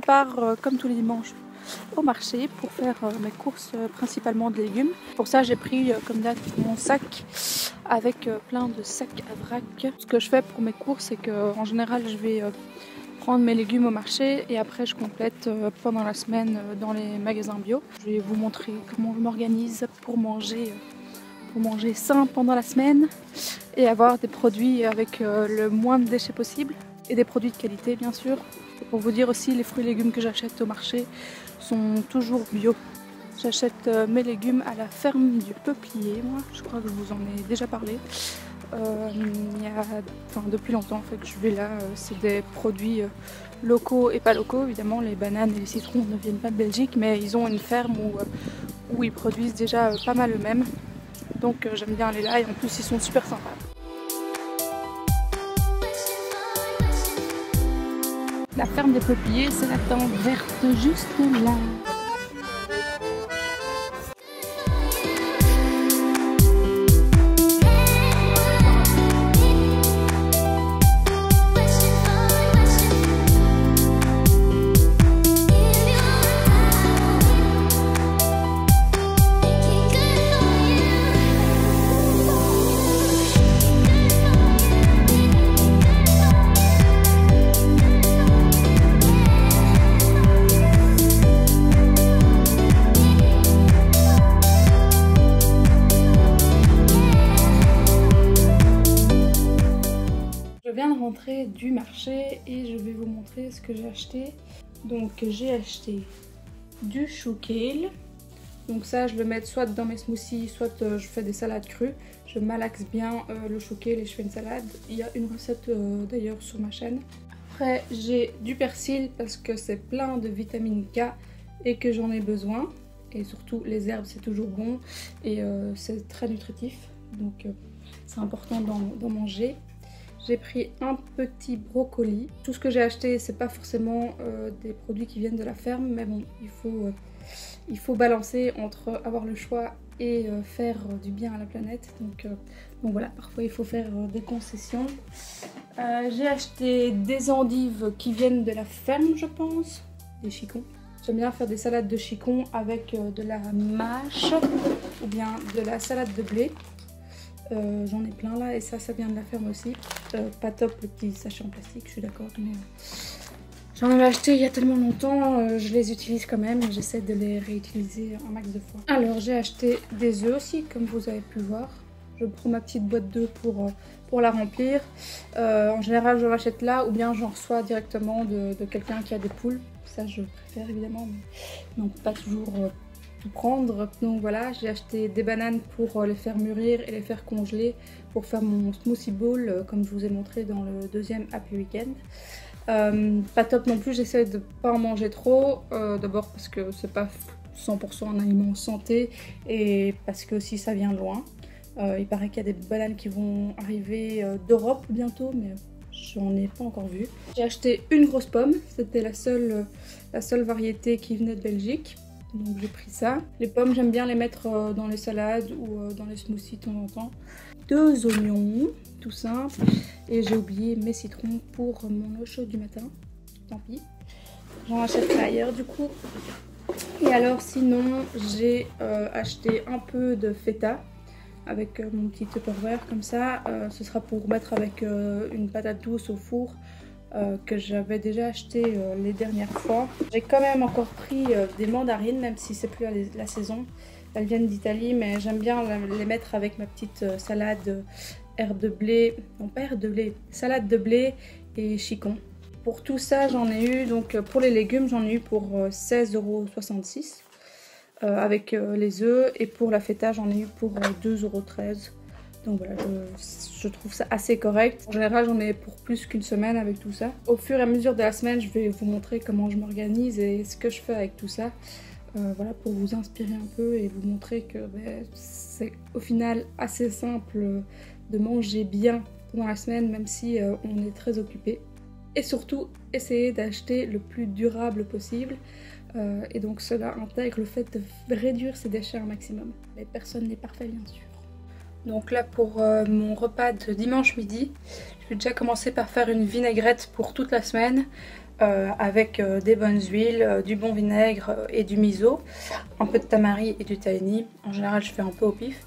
pars comme tous les dimanches au marché pour faire mes courses principalement de légumes. Pour ça j'ai pris comme date mon sac avec plein de sacs à vrac. Ce que je fais pour mes courses c'est qu'en général je vais prendre mes légumes au marché et après je complète pendant la semaine dans les magasins bio. Je vais vous montrer comment je m'organise pour manger sain pendant la semaine et avoir des produits avec le moins de déchets possible et des produits de qualité bien sûr. Et pour vous dire aussi, les fruits et légumes que j'achète au marché sont toujours bio. J'achète mes légumes à la ferme du Peuplier, moi je crois que je vous en ai déjà parlé. Depuis longtemps en fait, que je vais là, c'est des produits locaux et pas locaux. Évidemment les bananes et les citrons ne viennent pas de Belgique, mais ils ont une ferme où ils produisent déjà pas mal eux-mêmes. Donc j'aime bien aller là et en plus ils sont super sympas. La ferme des Peupliers, c'est la tente verte juste là. Du marché et je vais vous montrer ce que j'ai acheté. Donc j'ai acheté du chou kale. Donc ça je le mets soit dans mes smoothies, soit je fais des salades crues. Je malaxe bien le chou kale et je fais une salade. Il y a une recette d'ailleurs sur ma chaîne. Après j'ai du persil parce que c'est plein de vitamine K et que j'en ai besoin. Et surtout les herbes c'est toujours bon et c'est très nutritif. Donc c'est important d'en manger. J'ai pris un petit brocoli. Tout ce que j'ai acheté, c'est pas forcément des produits qui viennent de la ferme, mais bon, il faut balancer entre avoir le choix et faire du bien à la planète. Donc voilà, parfois il faut faire des concessions. J'ai acheté des endives qui viennent de la ferme, je pense, des chicons. J'aime bien faire des salades de chicons avec de la mâche ou bien de la salade de blé. J'en ai plein là et ça vient de la ferme aussi. Pas top le petit sachet en plastique, je suis d'accord, mais j'en avais acheté il y a tellement longtemps, je les utilise quand même et j'essaie de les réutiliser un max de fois. Alors j'ai acheté des œufs aussi, comme vous avez pu voir. Je prends ma petite boîte d'œufs pour la remplir. En général je l'achète là ou bien j'en reçois directement de quelqu'un qui a des poules. Ça je préfère évidemment, mais on peut pas toujours prendre. Donc voilà, j'ai acheté des bananes pour les faire mûrir et les faire congeler pour faire mon smoothie bowl comme je vous ai montré dans le deuxième Happy Weekend. Pas top non plus, j'essaie de pas en manger trop, d'abord parce que c'est pas 100% un aliment santé et parce que aussi ça vient loin. Il paraît qu'il y a des bananes qui vont arriver d'Europe bientôt, mais j'en ai pas encore vu. J'ai acheté une grosse pomme, c'était la seule variété qui venait de Belgique. Donc j'ai pris ça. Les pommes j'aime bien les mettre dans les salades ou dans les smoothies de temps en temps. 2 oignons, tout simple. Et j'ai oublié mes citrons pour mon eau chaude du matin. Tant pis. J'en achèterai ailleurs du coup. Et alors sinon j'ai acheté un peu de feta avec mon petit Tupperware comme ça. Ce sera pour mettre avec une patate douce au four. Que j'avais déjà acheté les dernières fois. J'ai quand même encore pris des mandarines, même si c'est plus la saison. Elles viennent d'Italie, mais j'aime bien les mettre avec ma petite salade herbes de blé, non pas herbes de blé, salade de blé et chicon. Pour tout ça, j'en ai eu, donc pour les légumes, j'en ai eu pour 16,66 € avec les œufs, et pour la feta, j'en ai eu pour 2,13 €. Donc voilà, je trouve ça assez correct. En général, j'en ai pour plus qu'une semaine avec tout ça. Au fur et à mesure de la semaine, je vais vous montrer comment je m'organise et ce que je fais avec tout ça. Voilà, pour vous inspirer un peu et vous montrer que c'est au final assez simple de manger bien pendant la semaine, même si on est très occupé. Et surtout, essayer d'acheter le plus durable possible. Et donc cela intègre le fait de réduire ses déchets un maximum. Mais personne n'est parfait, bien sûr. Donc là pour mon repas de dimanche midi, je vais déjà commencer par faire une vinaigrette pour toute la semaine. avec des bonnes huiles, du bon vinaigre et du miso, un peu de tamari et du tahini. En général je fais un peu au pif,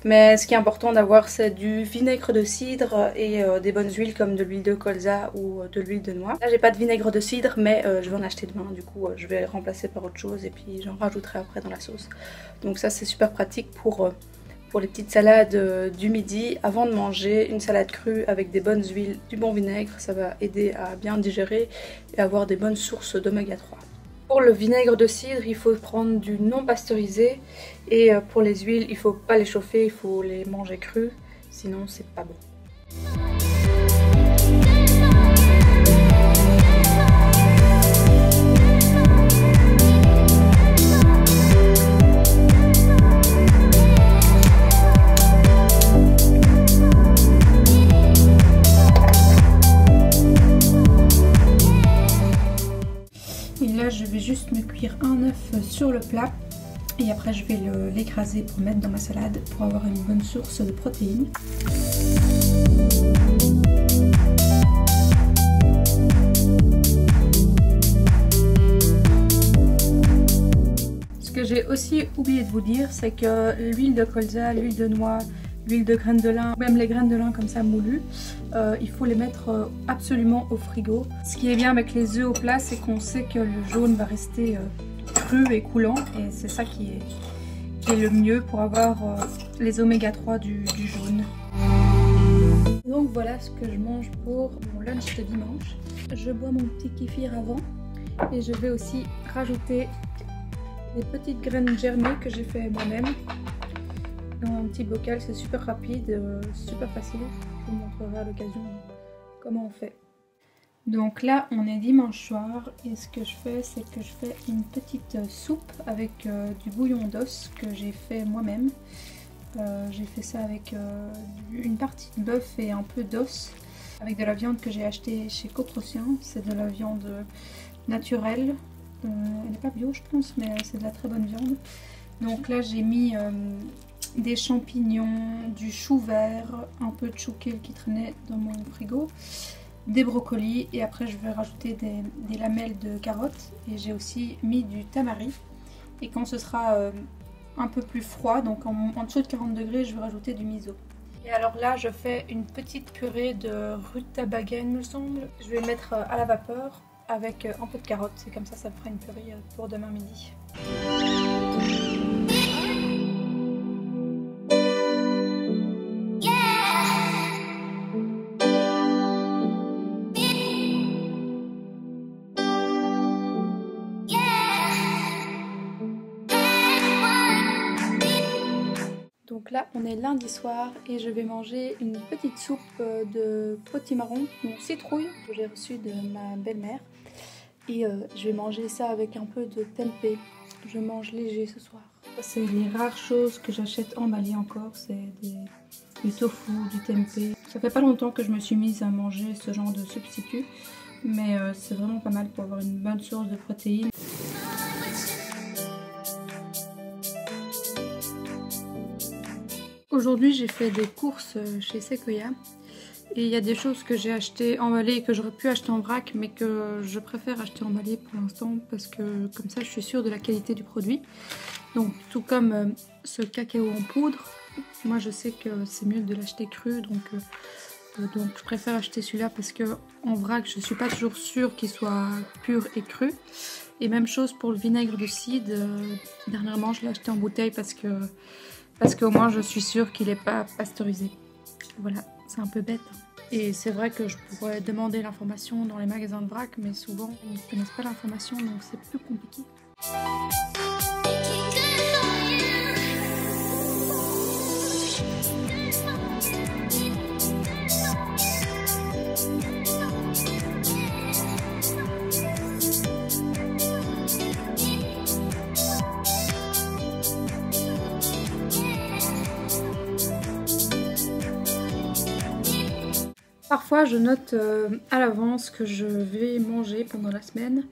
mais ce qui est important d'avoir c'est du vinaigre de cidre et des bonnes huiles comme de l'huile de colza ou de l'huile de noix. Là j'ai pas de vinaigre de cidre, mais je vais en acheter demain, du coup je vais remplacer par autre chose et puis j'en rajouterai après dans la sauce. Donc ça c'est super pratique pour les petites salades du midi. Avant de manger une salade crue avec des bonnes huiles, du bon vinaigre, ça va aider à bien digérer et avoir des bonnes sources d'oméga 3. Pour le vinaigre de cidre, il faut prendre du non pasteurisé et pour les huiles, il faut pas les chauffer, il faut les manger crues, sinon c'est pas bon. Je vais juste me cuire un œuf sur le plat et après je vais l'écraser pour mettre dans ma salade pour avoir une bonne source de protéines. Ce que j'ai aussi oublié de vous dire, c'est que l'huile de colza, l'huile de noix, l'huile de graines de lin, même les graines de lin comme ça moulues, il faut les mettre absolument au frigo. Ce qui est bien avec les œufs au plat, c'est qu'on sait que le jaune va rester cru et coulant et c'est ça qui est le mieux pour avoir les oméga 3 du jaune. Donc voilà ce que je mange pour mon lunch de dimanche. Je bois mon petit kéfir avant et je vais aussi rajouter des petites graines germées que j'ai fait moi-même dans un petit bocal. C'est super rapide, super facile. Je vous montrerai à l'occasion comment on fait. Donc là on est dimanche soir et ce que je fais c'est que je fais une petite soupe avec du bouillon d'os que j'ai fait moi-même. J'ai fait ça avec une partie de bœuf et un peu d'os, avec de la viande que j'ai achetée chez Coprocien. C'est de la viande naturelle, elle n'est pas bio je pense, mais c'est de la très bonne viande. Donc là j'ai mis des champignons, du chou vert, un peu de chou kale qui traînait dans mon frigo, des brocolis et après je vais rajouter des lamelles de carottes et j'ai aussi mis du tamari. Et quand ce sera un peu plus froid, donc en dessous de 40 degrés, je vais rajouter du miso. Et alors là je fais une petite purée de rutabaga il me semble. Je vais mettre à la vapeur avec un peu de carottes et comme ça me fera une purée pour demain midi. Donc là on est lundi soir et je vais manger une petite soupe de potimarron, donc citrouille, que j'ai reçue de ma belle-mère. Et je vais manger ça avec un peu de tempeh. Je mange léger ce soir. C'est les rares choses que j'achète emballées encore, c'est du tofu, du tempeh. Ça fait pas longtemps que je me suis mise à manger ce genre de substitut, mais c'est vraiment pas mal pour avoir une bonne source de protéines. Aujourd'hui j'ai fait des courses chez Sequoia et il y a des choses que j'ai achetées emballées et que j'aurais pu acheter en vrac mais que je préfère acheter emballées pour l'instant parce que comme ça je suis sûre de la qualité du produit. Donc tout comme ce cacao en poudre, moi je sais que c'est mieux de l'acheter cru donc je préfère acheter celui-là parce que en vrac je suis pas toujours sûre qu'il soit pur et cru. Et même chose pour le vinaigre de cidre, dernièrement je l'ai acheté en bouteille parce qu'au moins je suis sûre qu'il n'est pas pasteurisé. Voilà, c'est un peu bête. Et c'est vrai que je pourrais demander l'information dans les magasins de vrac, mais souvent ils ne connaissent pas l'information, donc c'est plus compliqué. Parfois je note à l'avance ce que je vais manger pendant la semaine.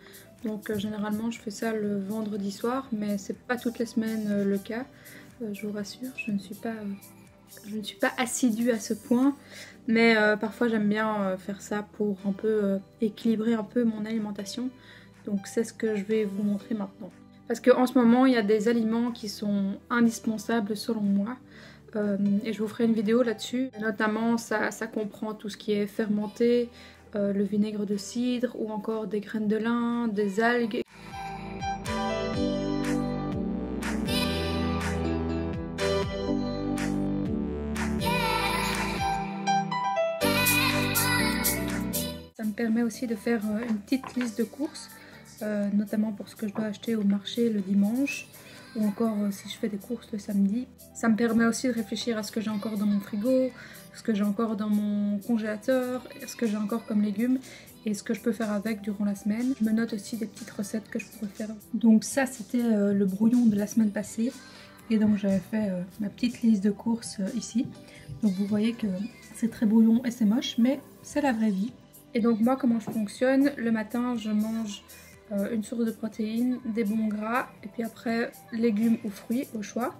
Donc généralement je fais ça le vendredi soir, mais c'est pas toutes les semaines le cas. Je vous rassure, je ne suis pas Je ne suis pas assidue à ce point, mais parfois j'aime bien faire ça pour un peu équilibrer un peu mon alimentation. Donc c'est ce que je vais vous montrer maintenant. Parce qu'en ce moment, il y a des aliments qui sont indispensables selon moi. Et je vous ferai une vidéo là-dessus. Notamment, ça comprend tout ce qui est fermenté, le vinaigre de cidre ou encore des graines de lin, des algues. Ça me permet aussi de faire une petite liste de courses, notamment pour ce que je dois acheter au marché le dimanche, ou encore si je fais des courses le samedi. Ça me permet aussi de réfléchir à ce que j'ai encore dans mon frigo, ce que j'ai encore dans mon congélateur, ce que j'ai encore comme légumes et ce que je peux faire avec durant la semaine. Je me note aussi des petites recettes que je pourrais faire. Donc ça c'était le brouillon de la semaine passée et donc j'avais fait ma petite liste de courses ici. Donc vous voyez que c'est très brouillon et c'est moche, mais c'est la vraie vie. Et donc moi comment je fonctionne, le matin je mange une source de protéines, des bons gras et puis après légumes ou fruits au choix.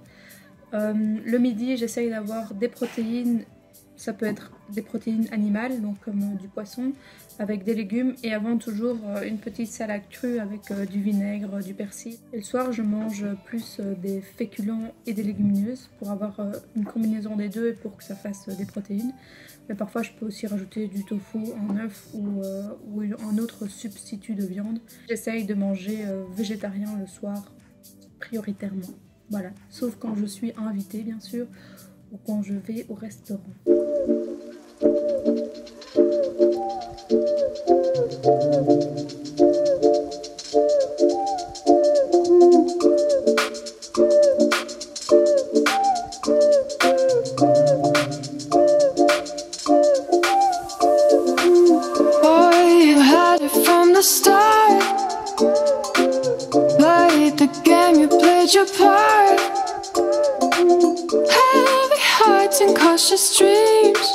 Le midi j'essaye d'avoir des protéines, ça peut être des protéines animales donc comme du poisson avec des légumes et avant toujours une petite salade crue avec du vinaigre, du persil. Et le soir je mange plus des féculents et des légumineuses pour avoir une combinaison des deux et pour que ça fasse des protéines. Mais parfois je peux aussi rajouter du tofu, un œuf ou un autre substitut de viande. J'essaye de manger végétarien le soir prioritairement. Voilà, sauf quand je suis invitée bien sûr ou quand je vais au restaurant. Your part, heavy hearts and cautious dreams,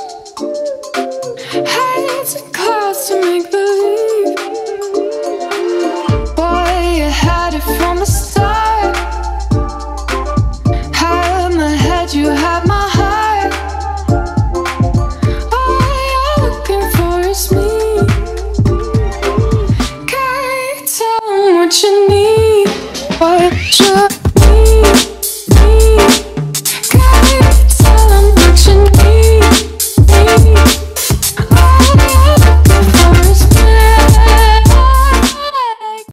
heights and clouds to make believe. Boy, you had it from the start. Had my head, you had my heart. All you're looking for is me. Can't you tell them what you need? What you need?